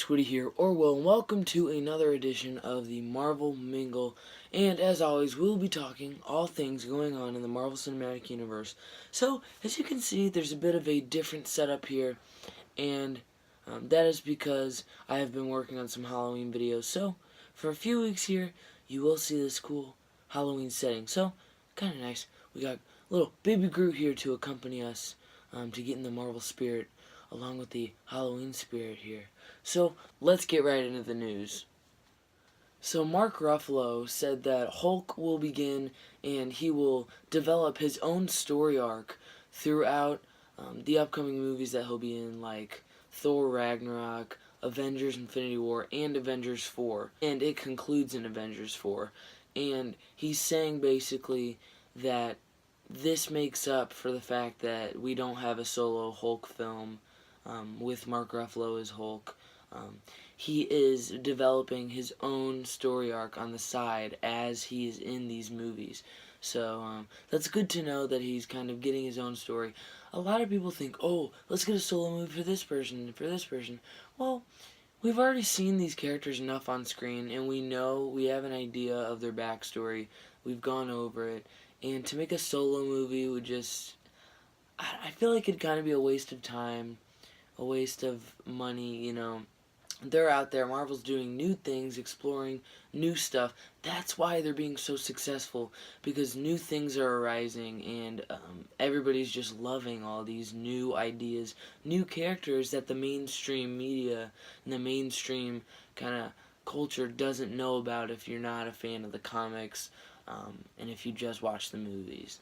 Squiddy here, or and welcome to another edition of the Marvel Mingle. And as always, we'll be talking all things going on in the Marvel Cinematic Universe. So, as you can see, there's a bit of a different setup here, and that is because I have been working on some Halloween videos. So, for a few weeks here, you will see this cool Halloween setting. So, kind of nice. We got little baby Groot here to accompany us to get in the Marvel spirit, along with the Halloween spirit here. So, let's get right into the news. So, Mark Ruffalo said that Hulk will begin and he will develop his own story arc throughout the upcoming movies that he'll be in, like Thor Ragnarok, Avengers Infinity War, and Avengers 4. And it concludes in Avengers 4. And he's saying basically that this makes up for the fact that we don't have a solo Hulk film with Mark Ruffalo as Hulk. He is developing his own story arc on the side as he is in these movies. So that's good to know that he's kind of getting his own story. A lot of people think, oh, let's get a solo movie for this person and for this person. Well, we've already seen these characters enough on screen, and we have an idea of their backstory. We've gone over it. And to make a solo movie would just, I feel like it'd kind of be a waste of time, a waste of money, you know. They're out there, Marvel's doing new things, exploring new stuff. That's why they're being so successful, because new things are arising, and everybody's just loving all these new ideas, new characters that the mainstream media and the mainstream kind of culture doesn't know about if you're not a fan of the comics, and if you just watch the movies.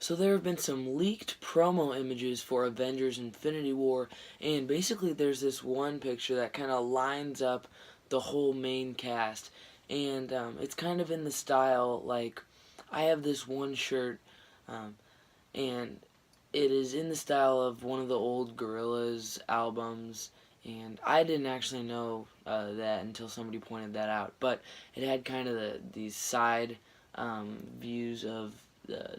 So there have been some leaked promo images for Avengers Infinity War, and basically there's this one picture that kind of lines up the whole main cast, and it's kind of in the style, like, I have this one shirt, and it is in the style of one of the old Gorillaz albums, and I didn't actually know that until somebody pointed that out, but it had kind of these side views of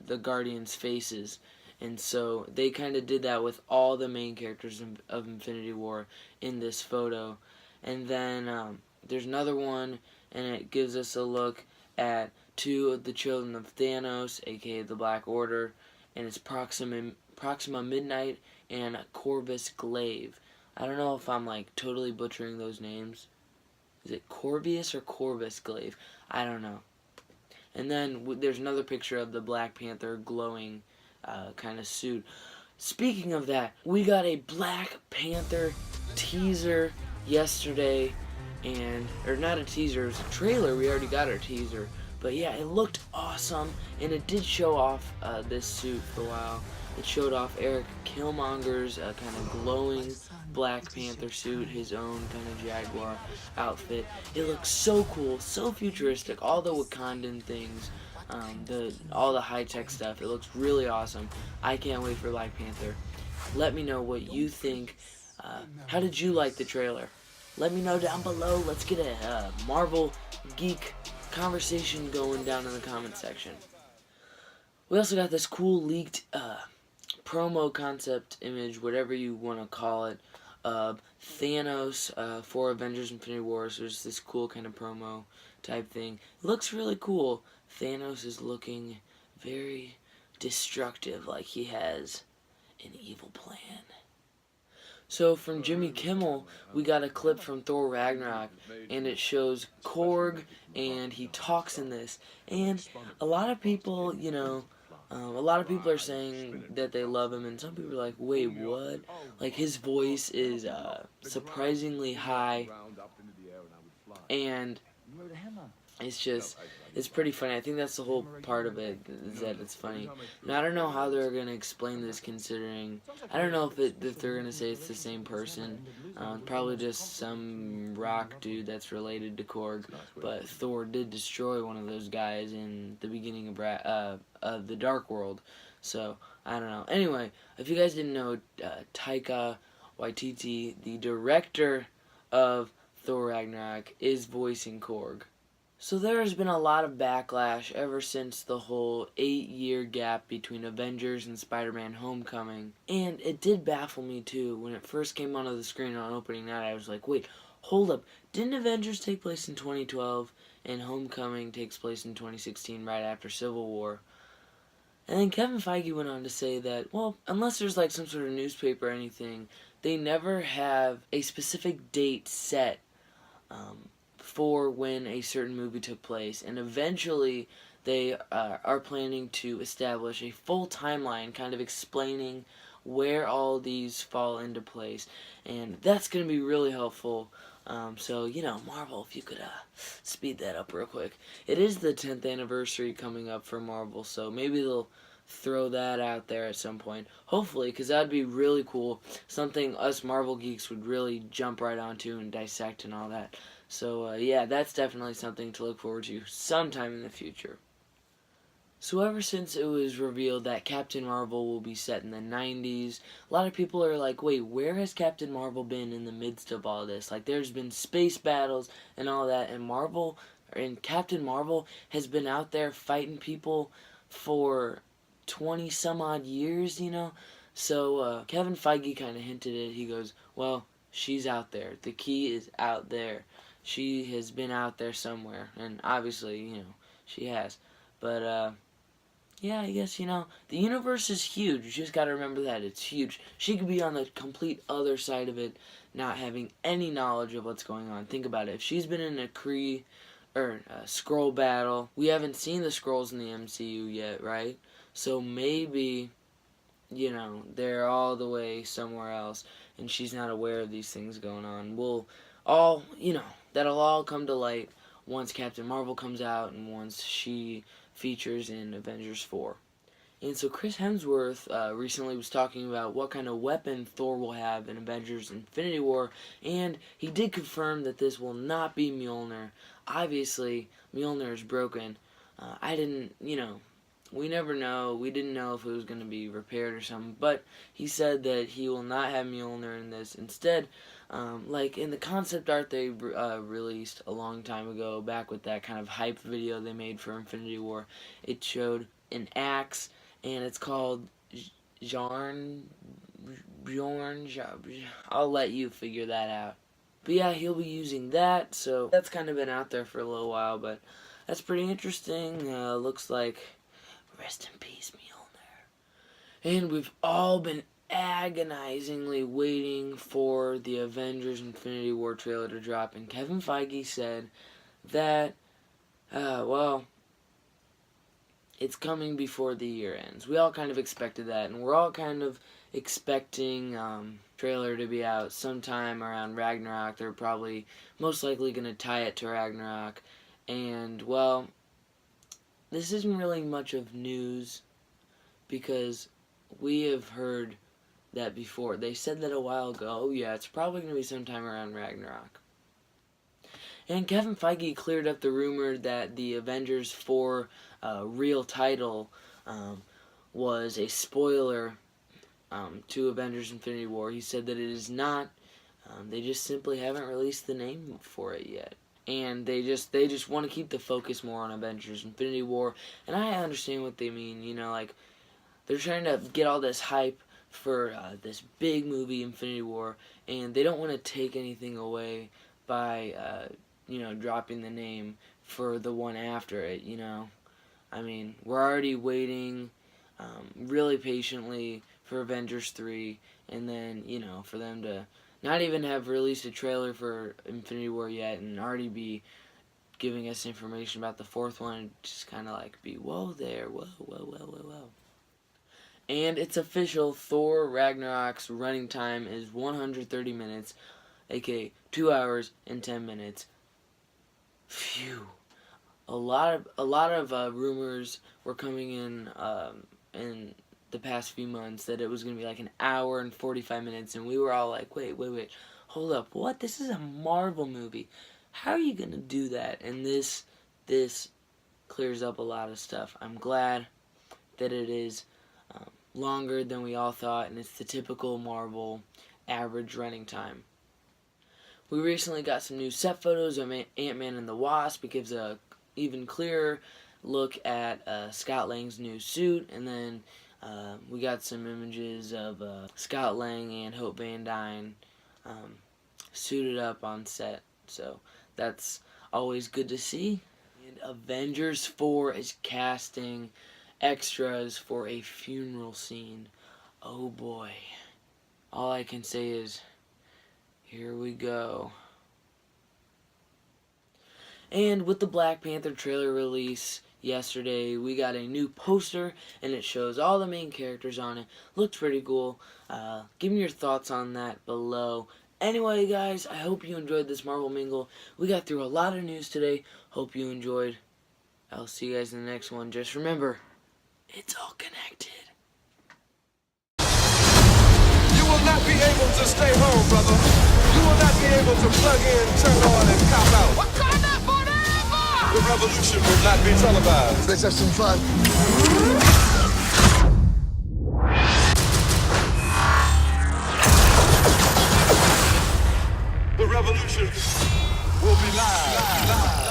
the Guardians' faces, and so they kind of did that with all the main characters of Infinity War in this photo. And then there's another one, and it gives us a look at two of the children of Thanos, aka the Black Order, and it's Proxima Midnight and Corvus Glaive. I don't know if I'm like totally butchering those names. Is it Corvius or Corvus Glaive? I don't know. And then there's another picture of the Black Panther glowing kind of suit. Speaking of that, we got a Black Panther teaser yesterday, or not a teaser, it was a trailer. We already got our teaser. But yeah, it looked awesome, and it did show off this suit for a while. It showed off Eric Killmonger's kind of glowing Black Panther suit, his own kind of Jaguar outfit. It looks so cool, so futuristic, all the Wakandan things, all the high-tech stuff. It looks really awesome. I can't wait for Black Panther. Let me know what you think. How did you like the trailer? Let me know down below. Let's get a Marvel geek conversation going down in the comment section. We also got this cool leaked promo concept image, whatever you want to call it, of Thanos for Avengers Infinity War. So there's this cool kind of promo type thing. It looks really cool. Thanos is looking very destructive, like he has an evil plan. So from Jimmy Kimmel, we got a clip from Thor Ragnarok, and it shows Korg, and he talks in this. And a lot of people, you know, a lot of people are saying that they love him, and some people are like, wait, what? Like, his voice is surprisingly high, and it's pretty funny. I think that's the whole part of it, is that it's funny. And I don't know how they're going to explain this, considering, I don't know if they're going to say it's the same person. Probably just some rock dude that's related to Korg, but Thor did destroy one of those guys in the beginning of the Dark World, so I don't know. Anyway, if you guys didn't know, Taika Waititi, the director of Thor Ragnarok, is voicing Korg. So there has been a lot of backlash ever since the whole 8-year gap between Avengers and Spider-Man Homecoming. And it did baffle me too. When it first came onto the screen on opening night, I was like, wait, hold up. Didn't Avengers take place in 2012 and Homecoming takes place in 2016 right after Civil War? And then Kevin Feige went on to say that, well, unless there's like some sort of newspaper or anything, they never have a specific date set um, for when a certain movie took place, and eventually they are planning to establish a full timeline, kind of explaining where all these fall into place, and that's going to be really helpful. So, Marvel, if you could speed that up real quick. It is the 10th anniversary coming up for Marvel, so maybe they'll throw that out there at some point. Hopefully, because that'd be really cool. Something us Marvel geeks would really jump right onto and dissect and all that. So, yeah, that's definitely something to look forward to sometime in the future. So ever since it was revealed that Captain Marvel will be set in the 90s, a lot of people are like, wait, where has Captain Marvel been in the midst of all this? Like, there's been space battles and all that, and Captain Marvel has been out there fighting people for 20 some odd years, So Kevin Feige kind of hinted it. He goes, well, she's out there. The key is out there. She has been out there somewhere, and obviously, she has. But, yeah, I guess, the universe is huge. You just gotta remember that. It's huge. She could be on the complete other side of it, not having any knowledge of what's going on. Think about it. If she's been in a Skrull battle, we haven't seen the Skrulls in the MCU yet, right? So maybe, they're all the way somewhere else, and she's not aware of these things going on. That'll all come to light once Captain Marvel comes out and once she features in Avengers 4. And so Chris Hemsworth recently was talking about what kind of weapon Thor will have in Avengers Infinity War, and he did confirm that this will not be Mjolnir. Obviously, Mjolnir is broken. We never know. We didn't know if it was going to be repaired or something, but he said that he will not have Mjolnir in this. Instead, like in the concept art they released a long time ago, back with that kind of hype video they made for Infinity War, it showed an axe, and it's called Bjorn. I'll let you figure that out. But yeah, he'll be using that, so that's kind of been out there for a little while, but that's pretty interesting. Looks like rest in peace, Mjolnir. And we've all been agonizingly waiting for the Avengers Infinity War trailer to drop, and Kevin Feige said that, it's coming before the year ends. We all kind of expected that, and we're all kind of expecting trailer to be out sometime around Ragnarok. They're probably most likely going to tie it to Ragnarok, and, well, this isn't really much of news because we have heard that before. They said that a while ago. Oh yeah, it's probably going to be sometime around Ragnarok. And Kevin Feige cleared up the rumor that the Avengers 4 real title was a spoiler to Avengers Infinity War. He said that it is not. They just simply haven't released the name for it yet. And they just want to keep the focus more on Avengers Infinity War. And I understand what they mean. Like, they're trying to get all this hype for this big movie, Infinity War, and they don't want to take anything away by, dropping the name for the one after it, I mean, we're already waiting really patiently for Avengers 3, and then, for them to not even have released a trailer for Infinity War yet and already be giving us information about the fourth one, just kind of like be, whoa there, whoa. And it's official, Thor Ragnarok's running time is 130 minutes, aka 2 hours and 10 minutes. Phew. A lot of rumors were coming in the past few months that it was going to be like an hour and 45 minutes, and we were all like, wait, hold up, what? This is a Marvel movie. How are you going to do that? And this clears up a lot of stuff. I'm glad that it is longer than we all thought, and it's the typical Marvel average running time. We recently got some new set photos of Ant-Man and the Wasp. It gives a even clearer look at Scott Lang's new suit, and then we got some images of Scott Lang and Hope Van Dyne suited up on set, so that's always good to see. And Avengers 4 is casting extras for a funeral scene. Oh boy. All I can say is, here we go. And with the Black Panther trailer release yesterday, we got a new poster, and it shows all the main characters on it. Looks pretty cool. Give me your thoughts on that below. Anyway, guys, I hope you enjoyed this Marvel Mingle. We got through a lot of news today. Hope you enjoyed. I'll see you guys in the next one. Just remember, it's all connected. You will not be able to stay home, brother. You will not be able to plug in, turn on, and cop out. Wakanda forever! The revolution will not be televised. Let's have some fun. The revolution will be live.